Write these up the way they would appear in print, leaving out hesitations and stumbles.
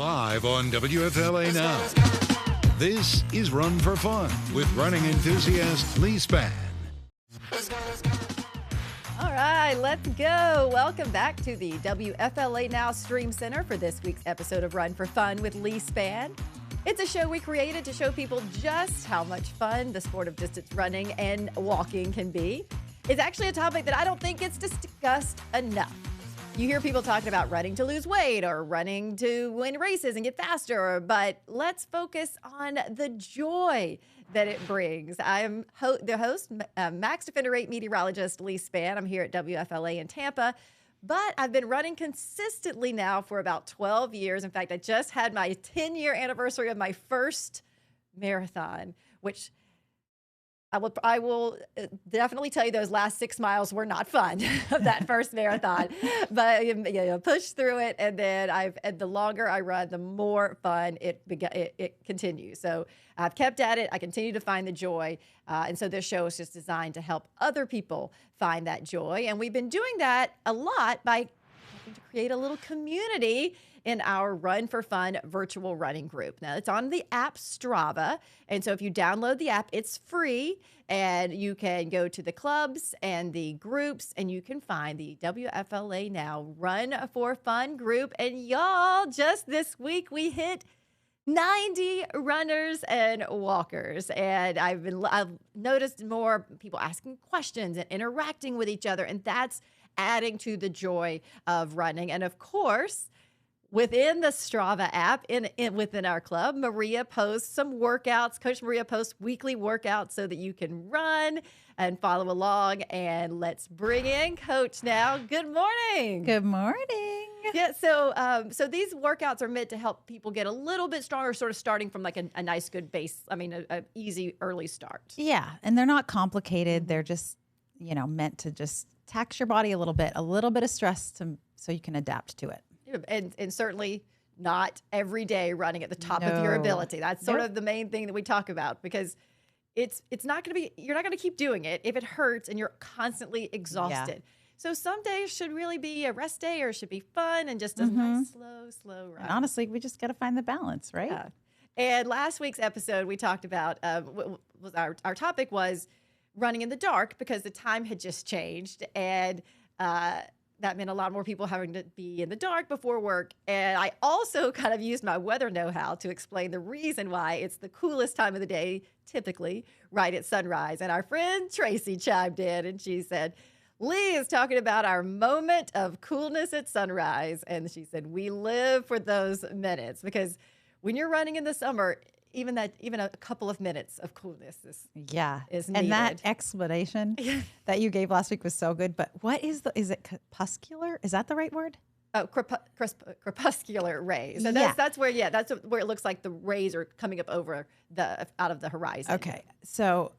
Live on WFLA Now. This is Run for Fun with running enthusiast Leigh Spann. All right, let's go. Welcome back to the WFLA Now Stream Center for this week's episode of Run for Fun with Leigh Spann. It's a show we created to show people just how much fun the sport of distance running and walking can be. It's actually a topic that I don't think gets discussed enough. You hear people talking about running to lose weight or running to win races and get faster, but let's focus on the joy that it brings. I am the host, Max Defender 8 meteorologist Leigh Spann. I'm here at WFLA in Tampa, but I've been running consistently now for about 12 years. In fact, I just had my 10-year anniversary of my first marathon, which I will definitely tell you those last 6 miles were not fun of that first marathon, but push through it. And then the longer I run, the more fun it continues. So I've kept at it. I continue to find the joy. And so this show is just designed to help other people find that joy. And we've been doing that a lot by helping to create a little community in our Run for Fun virtual running group. Now, it's on the app Strava. And so if you download the app, it's free. And you can go to the clubs and the groups, and you can find the WFLA Now Run for Fun group. And y'all, just this week, we hit 90 runners and walkers. And I've noticed more people asking questions and interacting with each other. And that's adding to the joy of running. And of course, within the Strava app, within our club, Maria posts some workouts. Coach Maria posts weekly workouts so that you can run and follow along. And let's bring in Coach now. Good morning. Good morning. Yeah, so these workouts are meant to help people get a little bit stronger, sort of starting from like a nice, good base. I mean, a easy early start. Yeah, and they're not complicated. They're just, meant to just tax your body a little bit of stress so you can adapt to it. And certainly not every day running at the top of your ability. That's sort of the main thing that we talk about, because it's not going to be, you're not going to keep doing it if it hurts and you're constantly exhausted. Yeah. So some days should really be a rest day, or should be fun and just a nice, slow run. And honestly, we just got to find the balance, right? Yeah. And last week's episode, we talked about, our topic was running in the dark, because the time had just changed. And, that meant a lot more people having to be in the dark before work. And I also kind of used my weather know-how to explain the reason why it's the coolest time of the day, typically, right at sunrise. And our friend Tracy chimed in, and she said, Leigh is talking about our moment of coolness at sunrise. And she said, we live for those minutes, because when you're running in the summer, even a couple of minutes of coolness is needed. And that explanation that you gave last week was so good. But what is it crepuscular? Is that the right word? Oh, crepuscular rays. So that's where it looks like the rays are coming up out of the horizon. Okay, so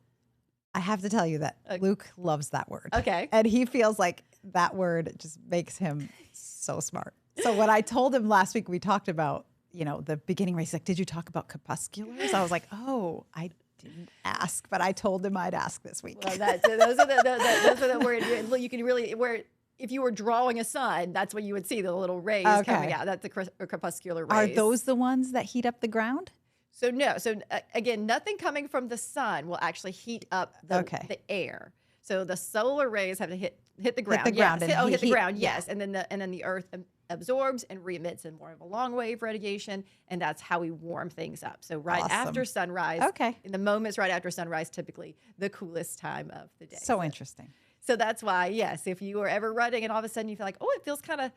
I have to tell you that Luke loves that word. Okay, and he feels like that word just makes him so smart. So when I told him last week, we talked about the beginning race, like, did you talk about crepusculars? I was like, oh, I didn't ask, but I told him I'd ask this week. Well, those are the words you can really, where if you were drawing a sun, that's when you would see the little rays coming out. That's the crepuscular rays. Are those the ones that heat up the ground? So no. So again, nothing coming from the sun will actually heat up the air. So the solar rays have to hit the ground. Hit the ground. Yes. Hit the ground. Yes. And then the earth absorbs and re-emits in more of a long wave radiation, and that's how we warm things up. So after sunrise, in the moments right after sunrise, typically the coolest time of the day. So interesting. So that's why, yes, if you are ever running and all of a sudden you feel like, oh, it feels a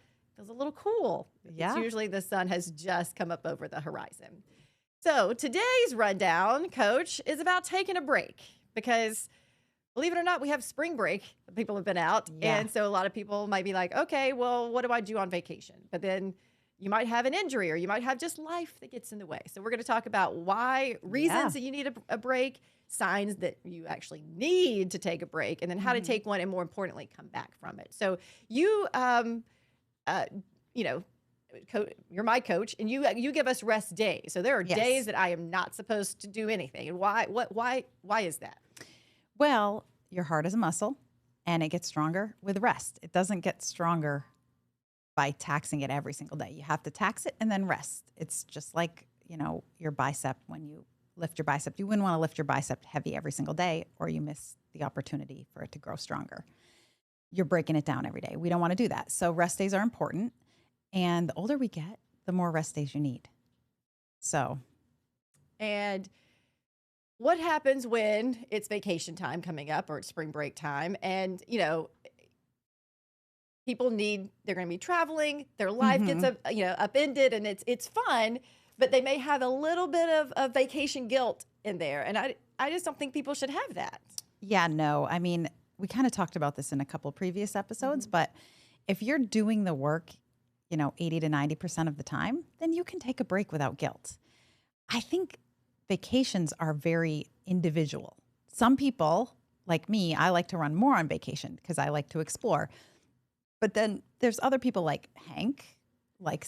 little cool. Yeah. It's usually the sun has just come up over the horizon. So today's rundown, Coach, is about taking a break, because believe it or not, we have spring break. People have been out. Yeah. And so a lot of people might be like, okay, well, what do I do on vacation? But then you might have an injury, or you might have just life that gets in the way. So we're going to talk about reasons that you need a break, signs that you actually need to take a break, and then how to take one, and more importantly, come back from it. So you, you're my coach, and you give us rest days. So there are days that I am not supposed to do anything. And why is that? Well, your heart is a muscle, and it gets stronger with rest. It doesn't get stronger by taxing it every single day. You have to tax it and then rest. It's just like, your bicep. When you lift your bicep, you wouldn't want to lift your bicep heavy every single day, or you miss the opportunity for it to grow stronger. You're breaking it down every day. We don't want to do that. So rest days are important. And the older we get, the more rest days you need. So. And what happens when it's vacation time coming up or it's spring break time? And, people they're going to be traveling, their life gets upended, and it's fun, but they may have a little bit of vacation guilt in there. And I just don't think people should have that. Yeah, no. I mean, we kind of talked about this in a couple previous episodes, but if you're doing the work, 80 to 90% of the time, then you can take a break without guilt. I think vacations are very individual. Some people, like me, I like to run more on vacation because I like to explore. But then there's other people like Hank,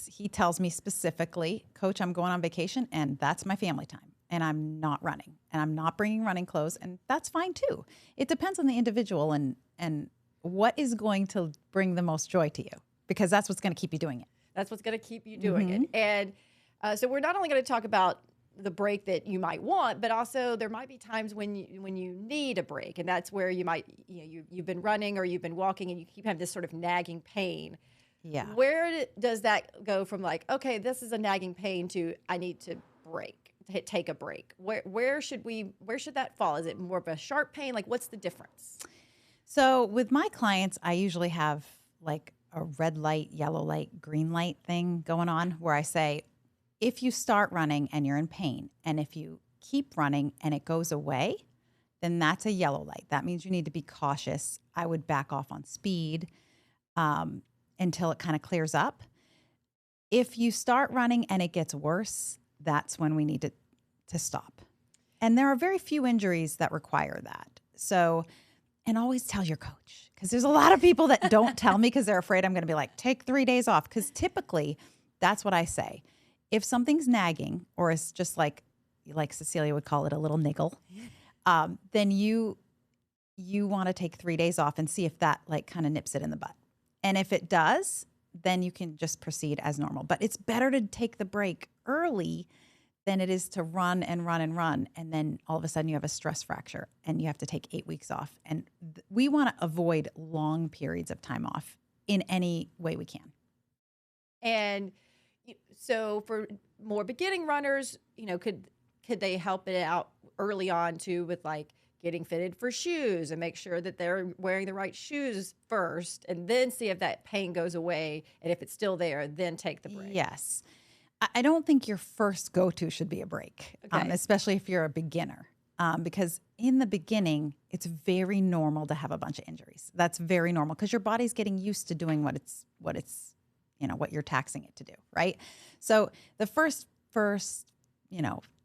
he tells me specifically, Coach, I'm going on vacation and that's my family time and I'm not running and I'm not bringing running clothes, and that's fine too. It depends on the individual and what is going to bring the most joy to you, because that's what's going to keep you doing it. That's what's going to keep you doing it. And so we're not only going to talk about the break that you might want, but also there might be times when you need a break, and that's where you might you've been running or you've been walking and you keep having this sort of nagging pain. Yeah. Where does that go from like, okay, this is a nagging pain to I need to take a break? Where should that fall? Is it more of a sharp pain? Like, what's the difference? So with my clients, I usually have like a red light, yellow light, green light thing going on where I say, if you start running and you're in pain, and if you keep running and it goes away, then that's a yellow light. That means you need to be cautious. I would back off on speed until it kind of clears up. If you start running and it gets worse, that's when we need to stop. And there are very few injuries that require that. So, and always tell your coach, because there's a lot of people that don't tell me because they're afraid I'm going to be like, take 3 days off. Because typically that's what I say. If something's nagging, or it's just like Cecilia would call it, a little niggle, then you want to take 3 days off and see if that like kind of nips it in the butt. And if it does, then you can just proceed as normal. But it's better to take the break early than it is to run and run and run. And then all of a sudden you have a stress fracture and you have to take 8 weeks off. And we want to avoid long periods of time off in any way we can. And so for more beginning runners, could they help it out early on too with like getting fitted for shoes and make sure that they're wearing the right shoes first, and then see if that pain goes away, and if it's still there, then take the break? Yes. I don't think your first go-to should be a break, especially if you're a beginner, because in the beginning, it's very normal to have a bunch of injuries. That's very normal because your body's getting used to doing what what you're taxing it to do, right? So the first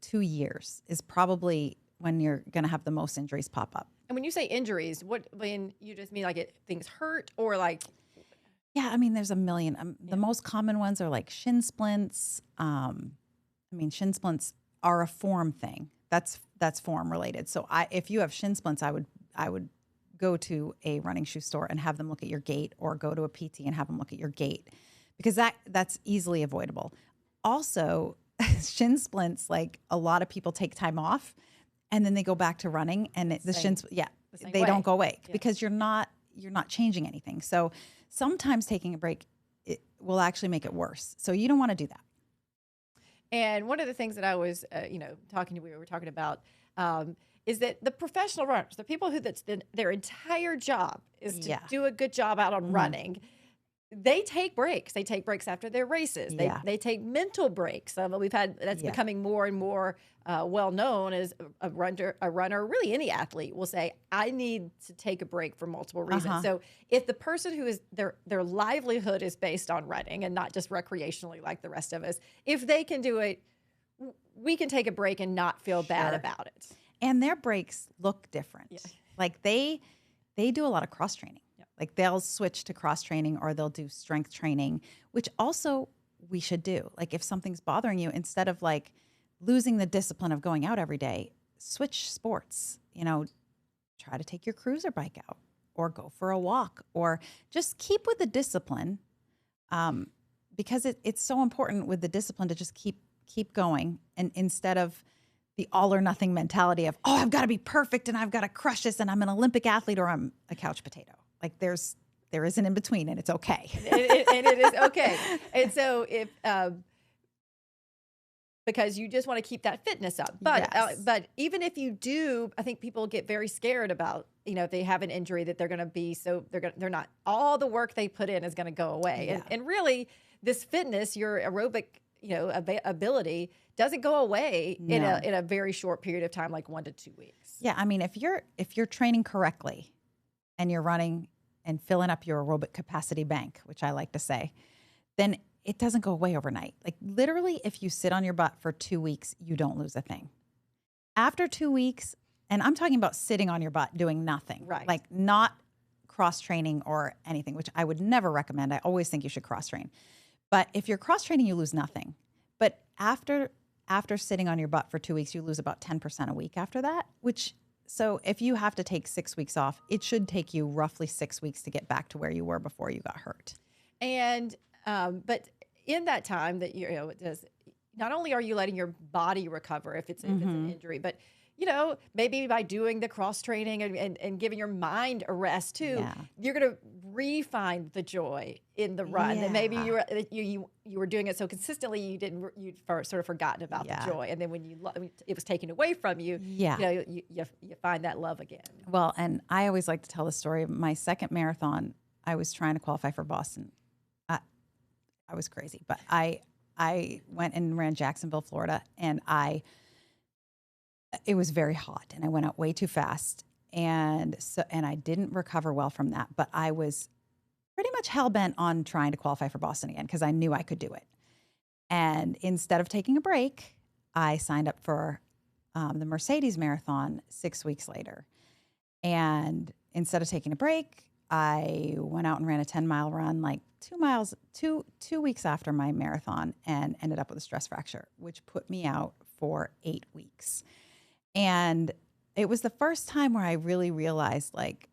2 years is probably when you're going to have the most injuries pop up. And when you say injuries, you just mean like things hurt, or like? Yeah, I mean, there's a million. The most common ones are like shin splints. Shin splints are a form thing. That's form related. So if you have shin splints, I would go to a running shoe store and have them look at your gait, or go to a PT and have them look at your gait, because that's easily avoidable. Also, shin splints, like a lot of people take time off and then they go back to running, and they don't go away because you're not changing anything. So sometimes taking a break, it will actually make it worse. So you don't want to do that. And one of the things that I was, we were talking about, is that the professional runners, the people their entire job is to do a good job out on running, they take breaks. They take breaks after their races. They take mental breaks. That's becoming more and more well known as a runner, really any athlete will say, I need to take a break for multiple reasons. So if the person who is their livelihood is based on running and not just recreationally like the rest of us, if they can do it, we can take a break and not feel bad about it. And their breaks look different. Yeah. Like they do a lot of cross training. Yeah. Like they'll switch to cross training, or they'll do strength training, which also we should do. Like if something's bothering you, instead of like losing the discipline of going out every day, switch sports. Try to take your cruiser bike out, or go for a walk, or just keep with the discipline. because it's so important with the discipline to just keep going, and instead of the all or nothing mentality of, oh, I've got to be perfect and I've got to crush this and I'm an Olympic athlete or I'm a couch potato. Like there is an in between, and it's okay. and it is okay. And so if because you just want to keep that fitness up, but even if you do, I think people get very scared about, if they have an injury that they're going to be they're not, all the work they put in is going to go away. Yeah. And really, this fitness, your aerobic ability doesn't go away in a very short period of time, like 1 to 2 weeks. Yeah, I mean, if you're training correctly and you're running and filling up your aerobic capacity bank, which I like to say, then it doesn't go away overnight. Like literally, if you sit on your butt for 2 weeks, you don't lose a thing. After 2 weeks, and I'm talking about sitting on your butt doing nothing, right? Like not cross training or anything, which I would never recommend. I always think you should cross train. But if you're cross training, you lose nothing. But after sitting on your butt for 2 weeks, you lose about 10% a week after that, so if you have to take 6 weeks off, it should take you roughly 6 weeks to get back to where you were before you got hurt. And, but in that time that, it does, not only are you letting your body recover if it's an injury, but maybe by doing the cross training and giving your mind a rest too, you're going to re-find the joy in the run. And maybe you were doing it so consistently, you'd sort of forgotten about the joy. And then when it was taken away from you, you find that love again. Well, and I always like to tell the story of my second marathon. I was trying to qualify for Boston. I was crazy, but I went and ran Jacksonville, Florida, and it was very hot, and I went out way too fast, and I didn't recover well from that. But I was pretty much hell-bent on trying to qualify for Boston again because I knew I could do it. And instead of taking a break, I signed up for the Mercedes Marathon 6 weeks later. And instead of taking a break, I went out and ran a 10-mile run, like 2 miles, two weeks after my marathon, and ended up with a stress fracture, which put me out for 8 weeks. And it was the first time where I really realized, like,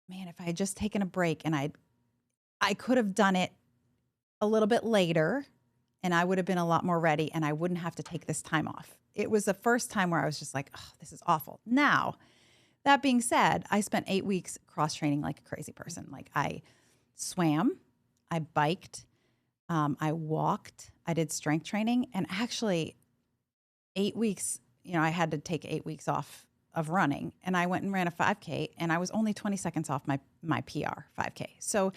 man, if I had just taken a break and I could have done it a little bit later and I would have been a lot more ready and I wouldn't have to take this time off. It was the first time where I was just like, oh, this is awful. Now, that being said, I spent 8 weeks cross-training like a crazy person. Like I swam, I biked, I walked, I did strength training, and actually 8 weeks, I had to take 8 weeks off of running, and I went and ran a 5K, and I was only 20 seconds off my PR 5K. So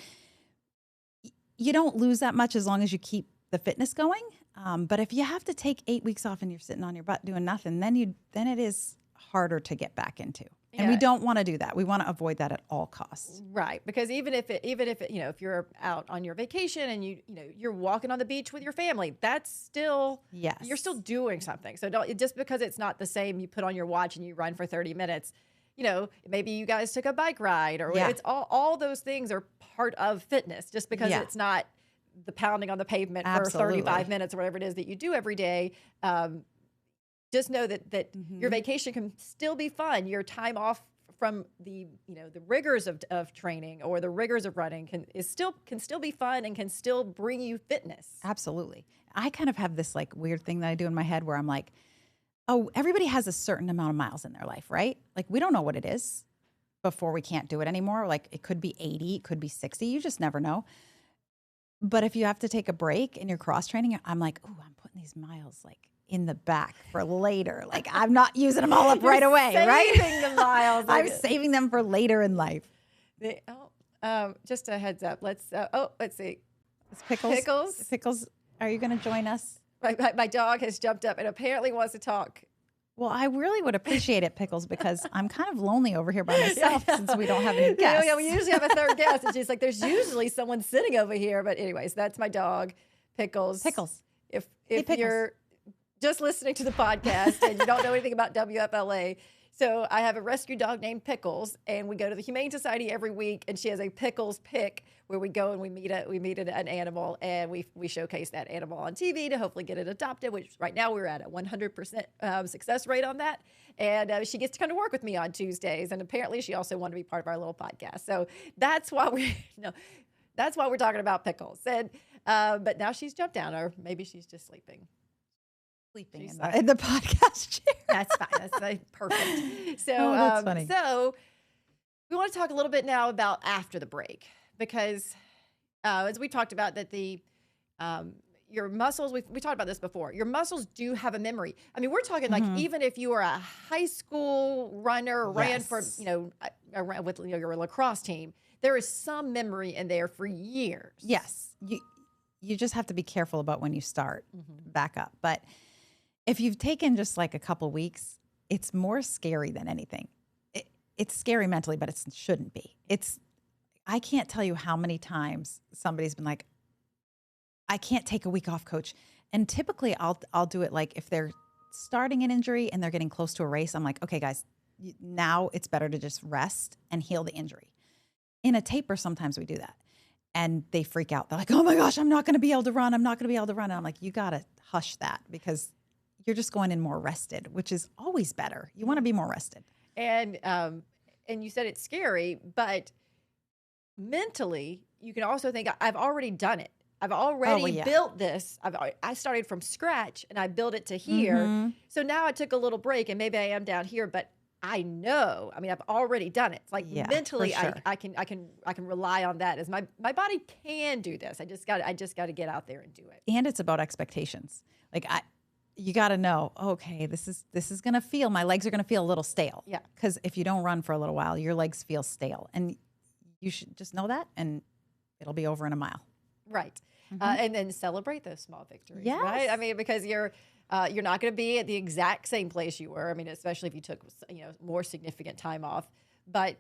you don't lose that much as long as you keep the fitness going. But if you have to take 8 weeks off and you're sitting on your butt doing nothing, then it is harder to get back into. And we don't want to do that. We want to avoid that at all costs. Right. Because even if if you're out on your vacation and you're walking on the beach with your family, that's still, you're still doing something. So just because it's not the same, you put on your watch and you run for 30 minutes, maybe you guys took a bike ride or it's all those things are part of fitness, just because it's not the pounding on the pavement for 35 minutes or whatever it is that you do every day. Just know that your vacation can still be fun. Your time off from the rigors of training or the rigors of running can still be fun and can still bring you fitness. Absolutely. I kind of have this like weird thing that I do in my head where I'm like, oh, everybody has a certain amount of miles in their life, right? Like we don't know what it is before we can't do it anymore. Like it could be 80, it could be 60. You just never know. But if you have to take a break and you're cross training, I'm like, oh, I'm putting these miles like in the back for later. Like I'm not using them all up right away, right? Saving the miles. I'm saving them for later in life. Just a heads up. Let's see. It's Pickles. Pickles, are you going to join us? My dog has jumped up and apparently wants to talk. Well, I really would appreciate it, Pickles, because I'm kind of lonely over here by myself since we don't have any guests. Yeah, we usually have a third guest, and she's like, there's usually someone sitting over here. But anyways, that's my dog, Pickles. Pickles. If Pickles. You're just listening to the podcast and you don't know anything about WFLA, so I have a rescue dog named Pickles, and we go to the Humane Society every week, and she has a Pickles pick where we go and we meet an animal, and we showcase that animal on TV to hopefully get it adopted, which right now we're at a 100% success rate on that. And she gets to come to work with me on Tuesdays, and apparently she also wanted to be part of our little podcast. So that's why That's why we're talking about Pickles. And but now she's jumped down, or maybe she's just sleeping. Sleeping in the podcast chair. That's fine. That's perfect. So, that's funny. So we want to talk a little bit now about after the break, because as we talked about that your muscles, we talked about this before, your muscles do have a memory. I mean, we're talking like even if you are a high school runner, ran for, with your lacrosse team, there is some memory in there for years. Yes. You just have to be careful about when you start back up. But if you've taken just like a couple weeks, it's more scary than anything. It's scary mentally, but it shouldn't be. I can't tell you how many times somebody's been like, I can't take a week off, coach. And typically I'll do it like if they're starting an injury and they're getting close to a race, I'm like, okay, guys, now it's better to just rest and heal the injury. In a taper, sometimes we do that. And they freak out. They're like, oh my gosh, I'm not going to be able to run. I'm not going to be able to run. And I'm like, you got to hush that, because you're just going in more rested, which is always better. You want to be more rested. And you said it's scary, but mentally, you can also think, I've already done it. I've already built this. I started from scratch and I built it to here. So now I took a little break and maybe I am down here, but I know, I mean, I've already done it. It's like mentally, sure. I can rely on that as my body can do this. I just got to get out there and do it. And it's about expectations. Like you got to know, okay, this is going to feel, my legs are going to feel a little stale. Yeah. Because if you don't run for a little while, your legs feel stale, and you should just know that, and it'll be over in a mile. Right. And then celebrate those small victories. Yes. Right. I mean, because you're not going to be at the exact same place you were. I mean, especially if you took, more significant time off, but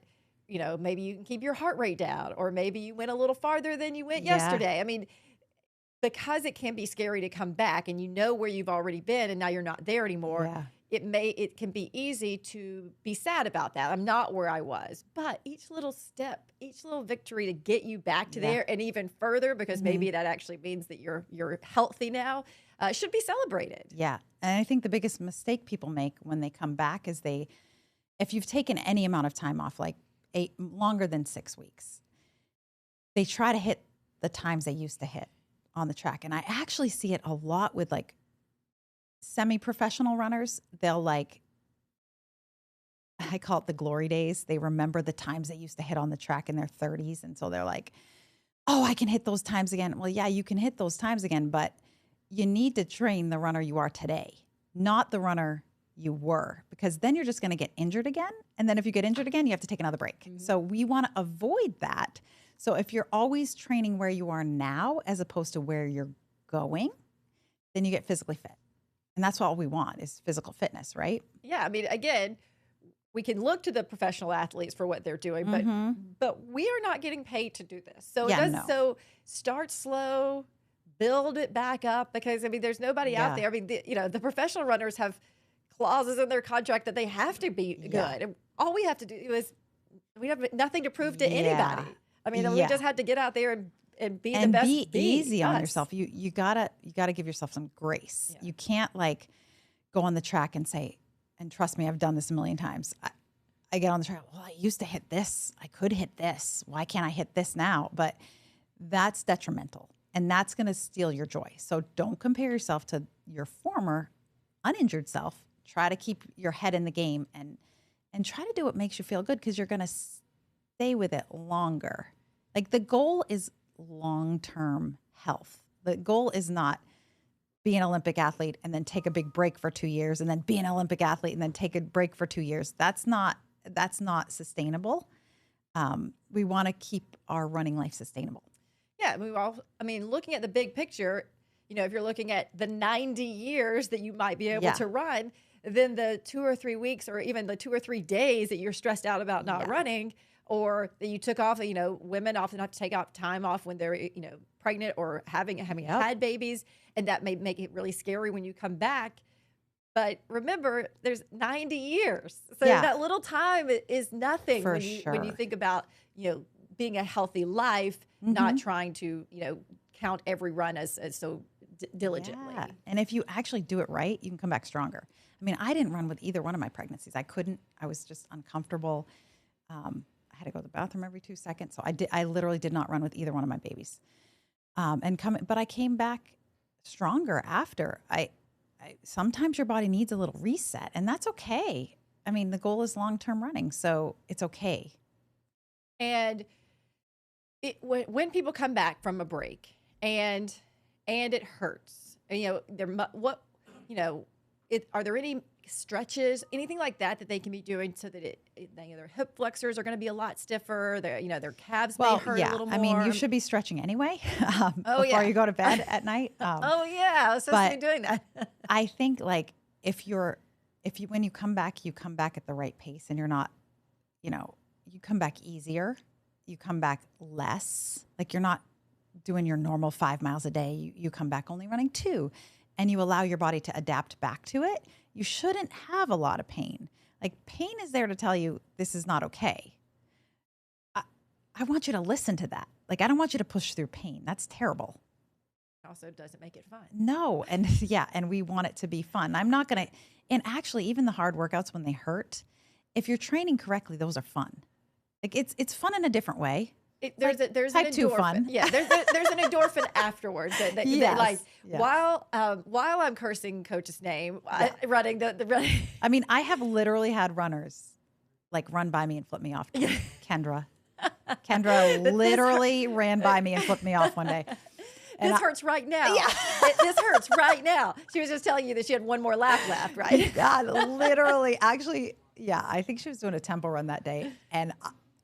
maybe you can keep your heart rate down, or maybe you went a little farther than you went yesterday. I mean, because it can be scary to come back and where you've already been and now you're not there anymore. Yeah. It can be easy to be sad about that. I'm not where I was, but each little step, each little victory to get you back to there and even further, because maybe that actually means that you're healthy now, should be celebrated. Yeah. And I think the biggest mistake people make when they come back is if you've taken any amount of time off, like longer than 6 weeks, they try to hit the times they used to hit on the track. And I actually see it a lot with like semi-professional runners. They'll I call it the glory days. They remember the times they used to hit on the track in their 30s. And so they're like, oh, I can hit those times again. Well, yeah, you can hit those times again, but you need to train the runner you are today, not the runner you were, because then you're just going to get injured again. And then if you get injured again, you have to take another break. So we want to avoid that. So if you're always training where you are now, as opposed to where you're going, then you get physically fit. And that's all we want, is physical fitness, right? Yeah. I mean, again, we can look to the professional athletes for what they're doing, but we are not getting paid to do this. So so start slow, build it back up, because I mean, there's nobody out there. I mean, the professional runners have clauses in their contract that they have to be good. And all we have to do is, we have nothing to prove to anybody. I mean, we just had to get out there and be the best. And be easy on yourself. You gotta give yourself some grace. You can't go on the track and say, and trust me, I've done this a million times. I get on the track, well, I used to hit this. I could hit this. Why can't I hit this now? But that's detrimental, and that's going to steal your joy. So don't compare yourself to your former uninjured self. Try to keep your head in the game and try to do what makes you feel good, because you're going to stay with it longer. Like, the goal is long-term health. The goal is not be an Olympic athlete and then take a big break for 2 years, and then be an Olympic athlete and then take a break for 2 years. That's not sustainable. We want to keep our running life sustainable. Yeah. Looking at the big picture, if you're looking at the 90 years that you might be able to run, then the 2 or 3 weeks, or even the 2 or 3 days that you're stressed out about not running, or that you took off, women often have to take off time off when they're, pregnant or having had babies. And that may make it really scary when you come back. But remember, there's 90 years. So that little time is nothing when you think about, being a healthy life, not trying to, count every run as so diligently. Yeah. And if you actually do it right, you can come back stronger. I mean, I didn't run with either one of my pregnancies. I couldn't. I was just uncomfortable. had to go to the bathroom every 2 seconds. So I literally did not run with either one of my babies. But I came back stronger after. Sometimes your body needs a little reset, and that's okay. I mean, the goal is long-term running, so it's okay. And when people come back from a break and it hurts, and, are there any stretches, anything like that they can be doing so that their hip flexors are going to be a lot stiffer, their calves may hurt a little more? I mean, you should be stretching anyway before you go to bed at night. I was supposed to be doing that. I think like when you come back at the right pace, and you're not, you come back easier, you come back less, like you're not doing your normal 5 miles a day. You come back only running 2, and you allow your body to adapt back to it. You shouldn't have a lot of pain. Like, pain is there to tell you this is not okay. I want you to listen to that. Like, I don't want you to push through pain. That's terrible. Also doesn't make it fun. No. And and we want it to be fun. I'm not going to, and actually even the hard workouts when they hurt, if you're training correctly, those are fun. Like, it's fun in a different way. There's type an 2 endorphin. fun. Yeah, there's an endorphin afterwards that Yes. while I'm cursing Coach's name, running the running. I mean, I have literally had runners like run by me and flip me off. Kendra literally ran by me and flipped me off one day. And this hurts right now. Yeah. This hurts right now. She was just telling you that she had one more laugh left, right? God, literally. Actually, yeah, I think she was doing a tempo run that day, and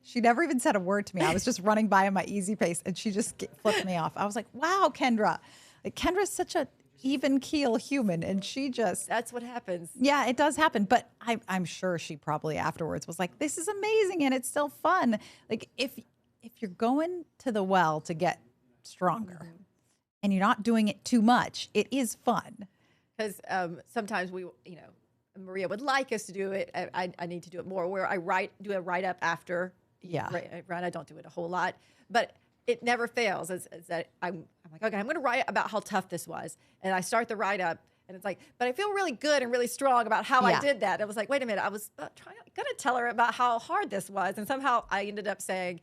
she never even said a word to me. I was just running by at my easy pace, and she just flipped me off. I was like, wow, Kendra. Like, Kendra's such a even keel human, and she just... That's what happens. Yeah, it does happen. But I'm sure she probably afterwards was like, this is amazing, and it's still fun. Like, if you're going to the well to get stronger, and you're not doing it too much, it is fun. Because sometimes Maria would like us to do it. I need to do it more, where I do a write-up after... I don't do it a whole lot, but it never fails. Is that I'm like, okay, I'm going to write about how tough this was, and I start the write up, and it's like, but I feel really good and really strong about how I did that. I was like, wait a minute, I was going to tell her about how hard this was, and somehow I ended up saying,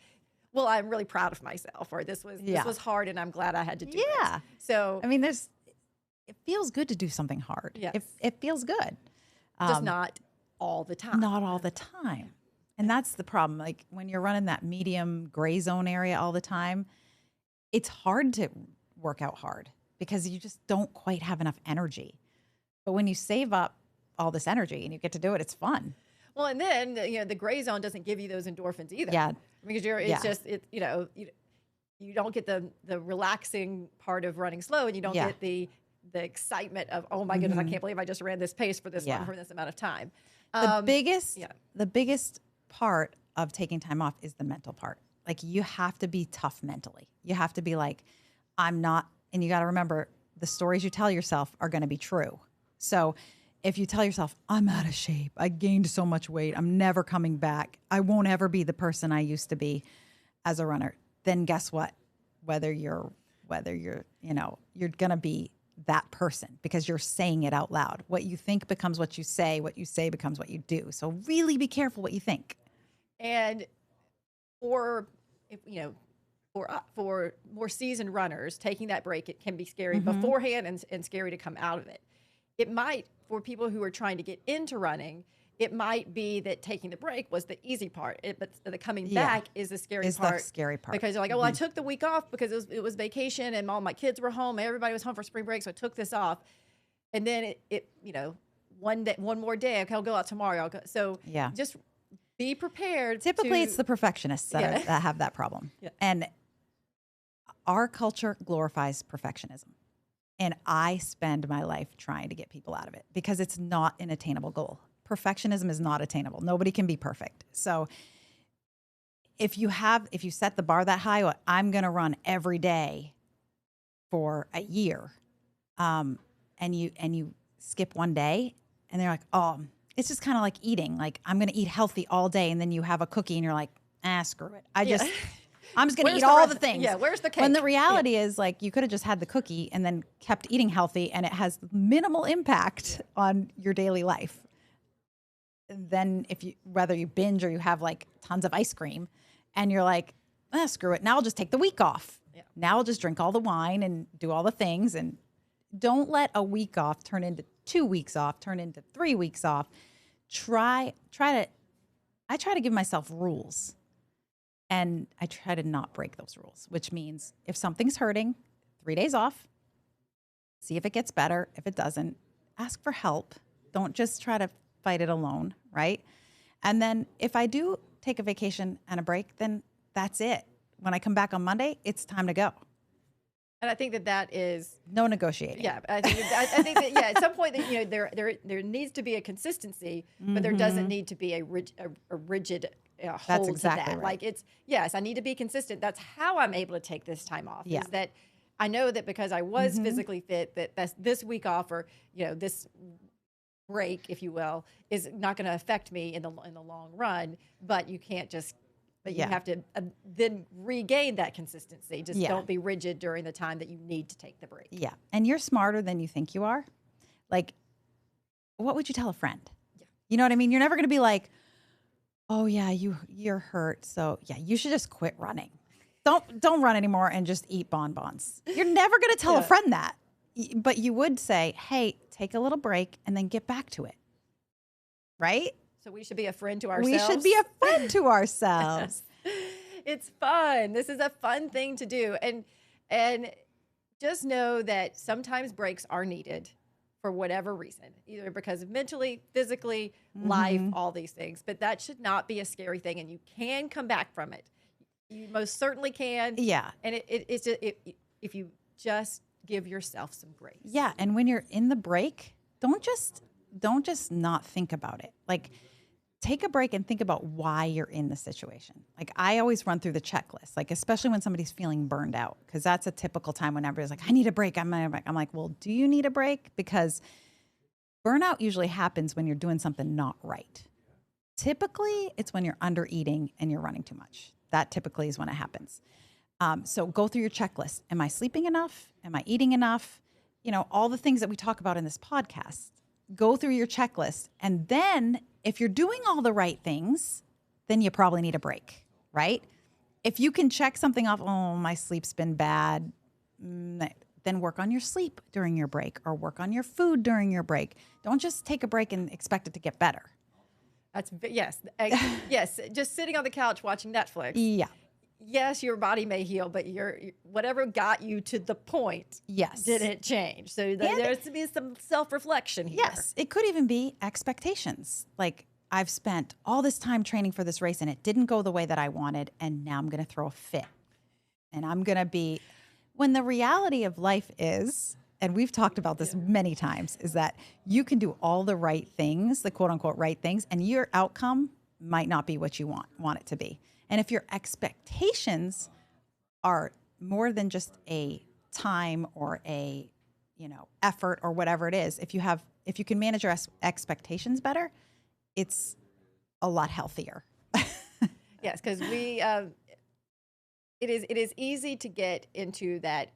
well, I'm really proud of myself, or this was hard, and I'm glad I had to do it. So I mean, it feels good to do something hard. Yes. It feels good, just not all the time. Not all the time. And that's the problem. Like, when you're running that medium gray zone area all the time, it's hard to work out hard because you just don't quite have enough energy. But when you save up all this energy and you get to do it, it's fun. Well, and then the gray zone doesn't give you those endorphins either. Yeah, because you don't get the relaxing part of running slow, and you don't get the excitement of, oh my goodness, I can't believe I just ran this pace for this one for this amount of time. The biggest part of taking time off is the mental part. Like, you have to be tough mentally. You have to be like, I'm not, and you got to remember, the stories you tell yourself are going to be true. So if you tell yourself, I'm out of shape, I gained so much weight, I'm never coming back, I won't ever be the person I used to be as a runner, then guess what? Whether you're you're going to be that person, because you're saying it out loud. What you think becomes what you say becomes what you do. So really be careful what you think. And for more seasoned runners, taking that break, it can be scary beforehand and scary to come out of it. It might, for people who are trying to get into running, it might be that taking the break was the easy part, but the coming back is the scary part. The scary part. Because you're like, oh, I took the week off because it was vacation and all my kids were home. Everybody was home for spring break, so I took this off. And then one more day, okay, I'll go out tomorrow. So just be prepared. Typically, it's the perfectionists that have that problem. Yeah. And our culture glorifies perfectionism. And I spend my life trying to get people out of it because it's not an attainable goal. Perfectionism is not attainable. Nobody can be perfect. So if you set the bar that high, I'm going to run every day for a year, and you skip one day, and they're like, oh, it's just kind of like eating. Like, I'm going to eat healthy all day, and then you have a cookie, and you're like, screw it. I'm just going to eat all the things. Yeah, where's the cake? When the reality is, like, you could have just had the cookie and then kept eating healthy, and it has minimal impact on your daily life. Then whether you binge or you have like tons of ice cream, and you're like, screw it. Now I'll just take the week off. Yeah. Now I'll just drink all the wine and do all the things. And don't let a week off turn into 2 weeks off, turn into 3 weeks off. I try to give myself rules, and I try to not break those rules, which means if something's hurting, 3 days off, see if it gets better. If it doesn't, ask for help. Don't just try to fight it alone, right? And then if I do take a vacation and a break, then that's it. When I come back on Monday, it's time to go. And I think that is no negotiating. Yeah, I think that at some point that there needs to be a consistency, but there doesn't need to be a rigid hold That's exactly to that. right. Like it's yes, I need to be consistent. That's how I'm able to take this time off. Yeah. Is that I know that because I was physically fit, that's this week off or this break, if you will, is not going to affect me in the long run. But you can't just. But you have to then regain that consistency. Just don't be rigid during the time that you need to take the break. Yeah. And you're smarter than you think you are. Like, what would you tell a friend? Yeah. You know what I mean? You're never going to be like, oh, yeah, you're hurt. So, yeah, you should just quit running. Don't run anymore and just eat bonbons. You're never going to tell a friend that. But you would say, hey, take a little break and then get back to it. Right? So we should be a friend to ourselves. We should be a friend to ourselves. It's fun. This is a fun thing to do. And just know that sometimes breaks are needed for whatever reason, either because of mentally, physically, life, all these things. But that should not be a scary thing. And you can come back from it. You most certainly can. Yeah. And it's just, if you just give yourself some grace. Yeah. And when you're in the break, don't just not think about it. Like, take a break and think about why you're in the situation. Like, I always run through the checklist, like, especially when somebody's feeling burned out, because that's a typical time when everybody's like, I need a break. I'm like, well, do you need a break? Because burnout usually happens when you're doing something not right. Typically, it's when you're under eating and you're running too much. That typically is when it happens. So go through your checklist. Am I sleeping enough? Am I eating enough? All the things that we talk about in this podcast. Go through your checklist. And then if you're doing all the right things, then you probably need a break, right? If you can check something off, oh, my sleep's been bad, then work on your sleep during your break or work on your food during your break. Don't just take a break and expect it to get better. Yes. Just sitting on the couch watching Netflix. Yeah. Yes, your body may heal, but whatever got you to the point didn't change. So there's to be some self-reflection here. Yes, it could even be expectations. Like, I've spent all this time training for this race and it didn't go the way that I wanted, and now I'm going to throw a fit. And I'm going to be, when the reality of life is, and we've talked about this many times, is that you can do all the right things, the quote unquote right things, and your outcome might not be what you want it to be. And if your expectations are more than just a time or a, effort or whatever it is, if you can manage your expectations better, it's a lot healthier. Yes, because it is easy to get into that.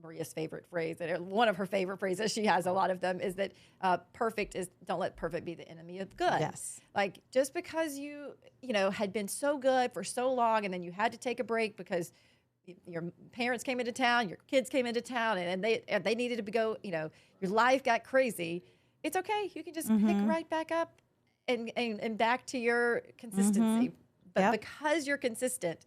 Maria's favorite phrase, and one of her favorite phrases, she has a lot of them, is that don't let perfect be the enemy of good. Yes. Like, just because you had been so good for so long and then you had to take a break because your parents came into town, your kids came into town, and they needed to go, your life got crazy. It's okay. You can just pick right back up and back to your consistency. But because you're consistent,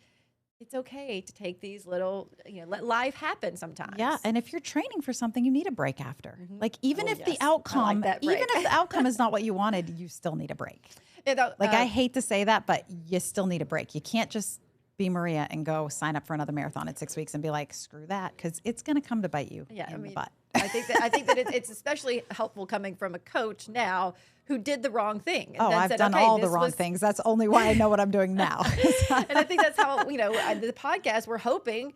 it's okay to take these little, let life happen sometimes. Yeah, and if you're training for something, you need a break after. Like, even if the outcome, even if the outcome is not what you wanted, you still need a break. I hate to say that, but you still need a break. You can't just be Maria and go sign up for another marathon in 6 weeks and be like, screw that, because it's going to come to bite you in the butt. I think that it's especially helpful coming from a coach now who did the wrong thing. And I've done all the wrong things. That's only why I know what I'm doing now. And I think that's how, the podcast, we're hoping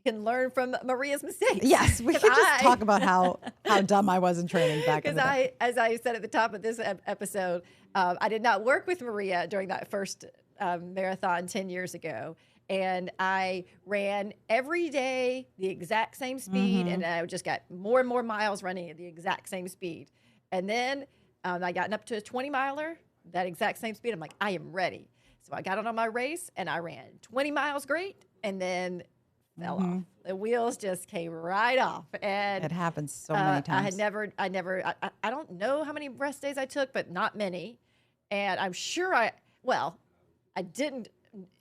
can learn from Maria's mistakes. Yes, we can just talk about how dumb I was in training back in the day. As I said at the top of this episode, I did not work with Maria during that first marathon 10 years ago. And I ran every day the exact same speed, and I just got more and more miles running at the exact same speed. And then I gotten up to a 20-miler, that exact same speed. I'm like, I am ready. So I got on my race and I ran 20 miles great and then fell off. The wheels just came right off. And It happens so many times. I don't know how many rest days I took, but not many. And I'm sure I didn't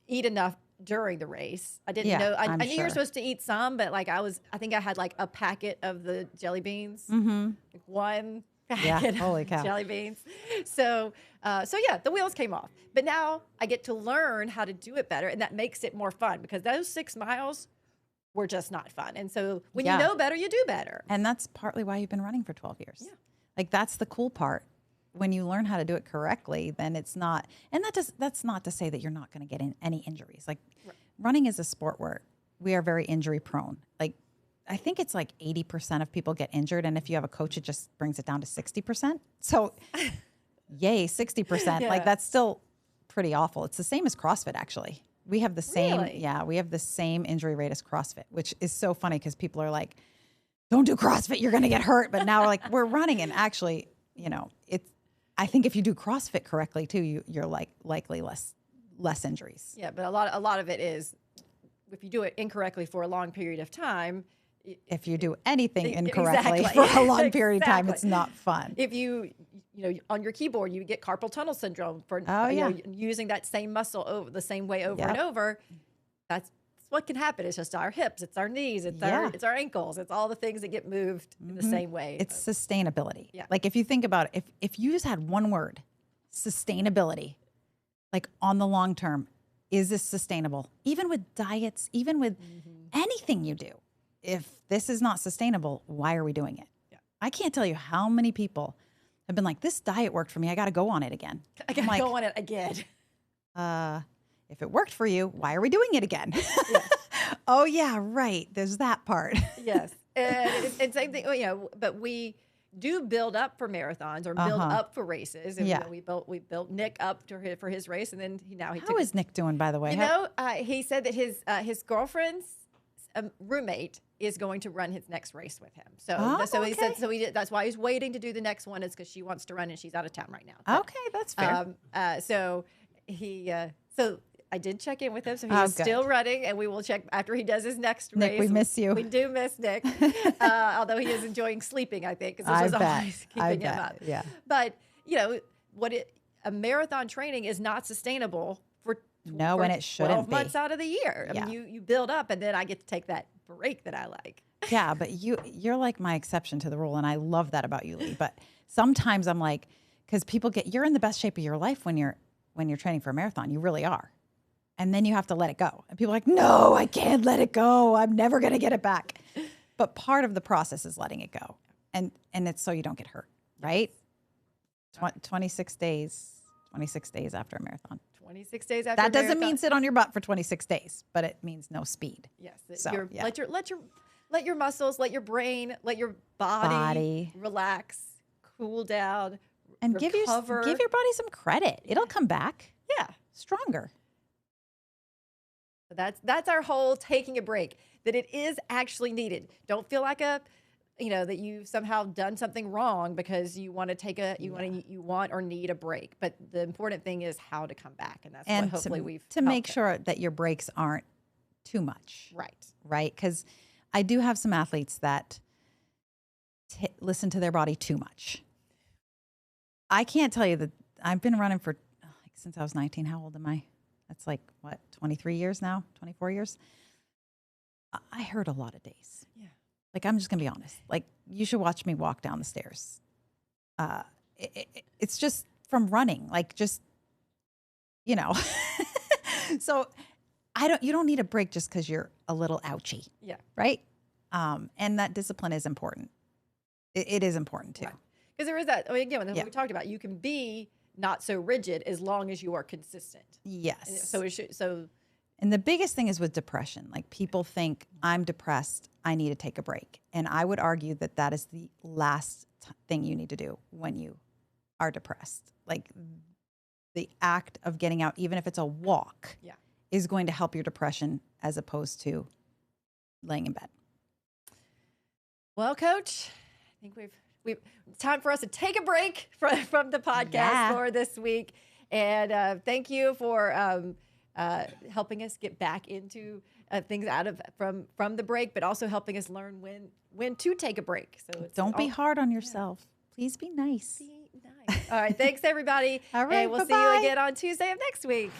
eat enough during the race. I didn't know. I knew you were supposed to eat some, but like I think I had like a packet of the jelly beans, like one packet holy of cow. jelly beans. So yeah, the wheels came off. But now I get to learn how to do it better, and that makes it more fun because those 6 miles were just not fun. And so when you know better, you do better. And that's partly why you've been running for 12 years. Yeah. Like that's the cool part. When you learn how to do it correctly, then it's not, and that's not to say that you're not going to get in any injuries. Like running is a sport where we are very injury prone. Like I think it's like 80% of people get injured. And if you have a coach, it just brings it down to 60%. So yay, 60%. Yeah. Like that's still pretty awful. It's the same as CrossFit actually. We have the same, Really? we have the same injury rate as CrossFit, which is so funny because people are like, don't do CrossFit, you're going to get hurt. But now we're running and actually, I think if you do CrossFit correctly too, you're likely less injuries. Yeah, but a lot of it is if you do it incorrectly for a long period of time. If you do anything incorrectly for a long period of time, it's not fun. If you on your keyboard, you get carpal tunnel syndrome for using that same muscle the same way over and over. That's what can happen. It's just our hips, it's our knees, it's our ankles, it's all the things that get moved in the same way. It's sustainability. Yeah. Like if you think about it, if you just had one word, sustainability, like on the long term, is this sustainable? Even with diets, even with anything you do, if this is not sustainable, why are we doing it? Yeah. I can't tell you how many people have been like, this diet worked for me, I got to go on it again. I got to go on it again. If it worked for you, why are we doing it again? Yes. Oh yeah, right. There's that part. Yes, and same thing. But we do build up for marathons or build up for races. And, we built Nick up for his race, and then he How is Nick doing, by the way? He said that his girlfriend's roommate is going to run his next race with him. He said that's why he's waiting to do the next one is because she wants to run and she's out of town right now. Okay, that's fair. So I did check in with him, so he's still running, and we will check after he does his next race. Nick, we miss you. We do miss Nick, although he is enjoying sleeping, I think, because this was always keeping him up. Yeah. But a marathon training is not sustainable for and it shouldn't 12 months out of the year. I mean, you build up, and then I get to take that break that I like. Yeah, but you're like my exception to the rule, and I love that about you, Leigh. But sometimes I'm like, because you're in the best shape of your life when you're training for a marathon. You really are. And then you have to let it go. And people are like, no, I can't let it go. I'm never going to get it back. But part of the process is letting it go. And it's so you don't get hurt, right? 26 days after a marathon. 26 days after that doesn't mean sit on your butt for 26 days, but it means no speed. Yes. So, let your muscles, let your brain, let your body relax, cool down, and recover. give your body some credit. It'll come back. Yeah. Stronger. That's our whole taking a break, that it is actually needed. Don't feel like that you've somehow done something wrong because you want to you want or need a break. But the important thing is how to come back. And that's what hopefully we've to make sure that your breaks aren't too much. Right. Because I do have some athletes that listen to their body too much. I can't tell you that I've been running for since I was 19. How old am I? That's 23 years now, 24 years. I hurt a lot of days. Yeah. I'm just going to be honest. You should watch me walk down the stairs. It's just from running, So you don't need a break just because you're a little ouchy. Yeah. Right. And that discipline is important. It is important too. Because there is that, again, we talked about, you can be not so rigid as long as you are consistent. Yes. And the biggest thing is with depression. People think I'm depressed, I need to take a break. And I would argue that is the last thing you need to do when you are depressed. The act of getting out, even if it's a walk, is going to help your depression as opposed to laying in bed. Well, Coach, I think it's time for us to take a break from the podcast for this week. And thank you for helping us get back into things from the break, but also helping us learn when to take a break. So Don't be hard on yourself. Please be nice. Be nice. All right. Thanks, everybody. All right. And we'll see you again on Tuesday of next week.